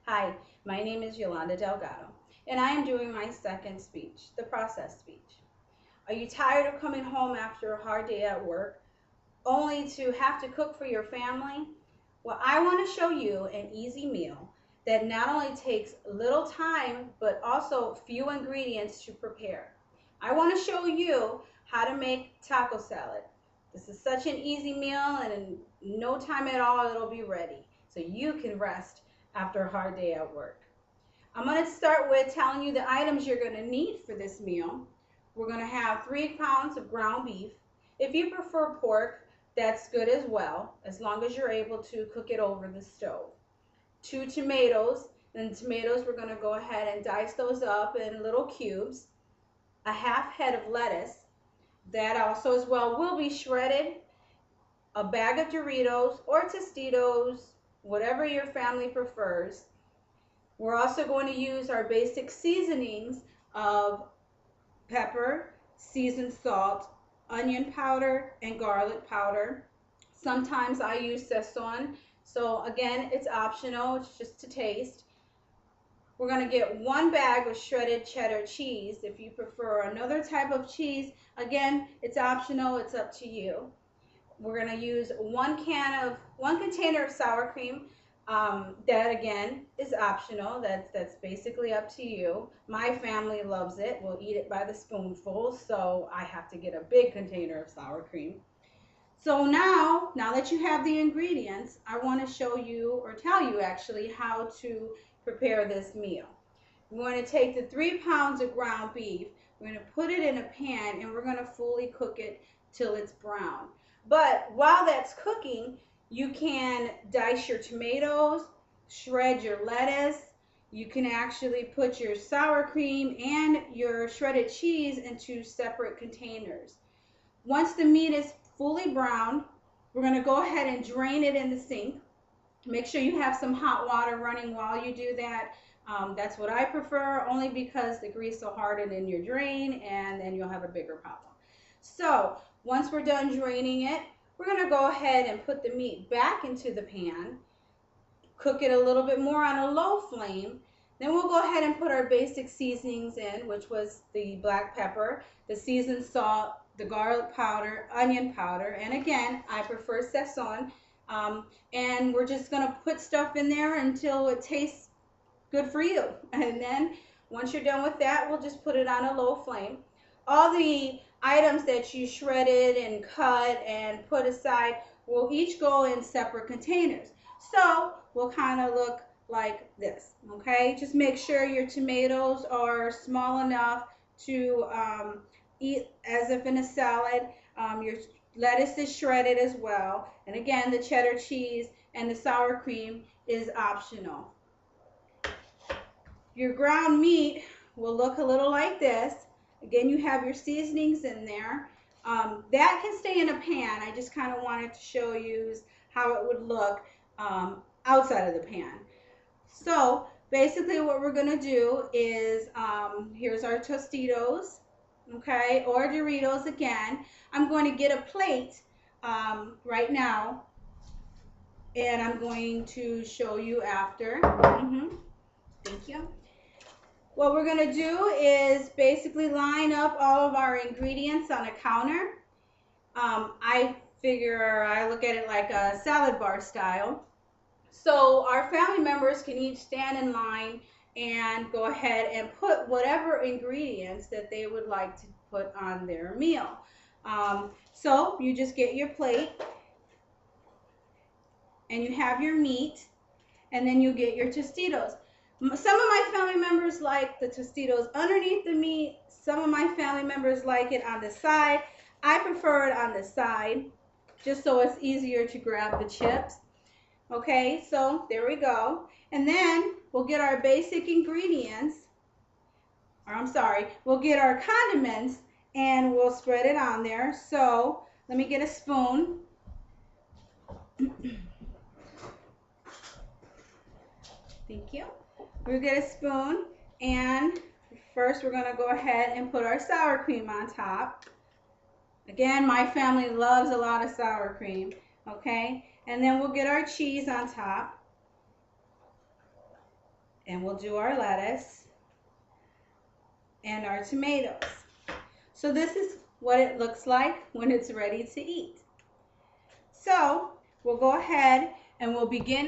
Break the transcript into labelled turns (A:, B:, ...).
A: Hi, my name is Yolanda Delgado, and I am doing my second speech, the process speech. Are you tired of coming home after a hard day at work, only to have to cook for your family? Well, I want to show you an easy meal that not only takes little time, but also few ingredients to prepare. I want to show you how to make taco salad. This is such an easy meal, and in no time at all, it'll be ready. So you can rest after a hard day at work. I'm going to start with telling you the items you're going to need for this meal. We're going to have 3 pounds of ground beef. If you prefer pork, that's good as well, as long as you're able to cook it over the stove. 2 tomatoes, and tomatoes we're going to go ahead and dice those up in little cubes. A half head of lettuce, that also as well will be shredded. A bag of Doritos or Tostitos, whatever your family prefers. We're also going to use our basic seasonings of pepper, seasoned salt, onion powder, and garlic powder. Sometimes I use Szechuan, so again, it's optional, it's just to taste. We're going to get 1 bag of shredded cheddar cheese. If you prefer another type of cheese, again, it's optional, it's up to you. We're going to use 1 container of sour cream. That again is optional. That's basically up to you. My family loves it. We'll eat it by the spoonful, so I have to get a big container of sour cream. So now that you have the ingredients, I want to show you, or tell you actually, how to prepare this meal. We're going to take the 3 pounds of ground beef, we're going to put it in a pan, and we're going to fully cook it till it's brown. But while that's cooking, you can dice your tomatoes, shred your lettuce. You can actually put your sour cream and your shredded cheese into separate containers. Once the meat is fully browned, we're going to go ahead and drain it in the sink. Make sure you have some hot water running while you do that. That's what I prefer, only because the grease will harden in your drain and then you'll have a bigger problem. So once we're done draining it, we're going to go ahead and put the meat back into the pan, cook it a little bit more on a low flame. Then we'll go ahead and put our basic seasonings in, which was the black pepper, the seasoned salt, the garlic powder, onion powder, and again, I prefer Szechuan. And we're just going to put stuff in there until it tastes good for you. And then once you're done with that, we'll just put it on a low flame. All the items that you shredded and cut and put aside will each go in separate containers. So we'll kind of look like this, okay? Just make sure your tomatoes are small enough to eat as if in a salad. Your lettuce is shredded as well. And again, the cheddar cheese and the sour cream is optional. Your ground meat will look a little like this. Again, you have your seasonings in there. That can stay in a pan. I just kind of wanted to show you how it would look outside of the pan. So basically what we're going to do is, here's our Tostitos, okay, or Doritos again. I'm going to get a plate right now, and I'm going to show you after. Thank you. What we're going to do is basically line up all of our ingredients on a counter. I look at it like a salad bar style. So our family members can each stand in line and go ahead and put whatever ingredients that they would like to put on their meal. So you just get your plate and you have your meat, and then you get your Tostitos. Some of my family members like the Tostitos underneath the meat. Some of my family members like it on the side. I prefer it on the side, just so it's easier to grab the chips. Okay, so there we go. And then we'll get our basic ingredients, or I'm sorry, we'll get our condiments and we'll spread it on there. So let me get a spoon. Thank you. We'll get a spoon, and first we're going to go ahead and put our sour cream on top. Again, my family loves a lot of sour cream, okay? And then we'll get our cheese on top. And we'll do our lettuce and our tomatoes. So this is what it looks like when it's ready to eat. So we'll go ahead and we'll begin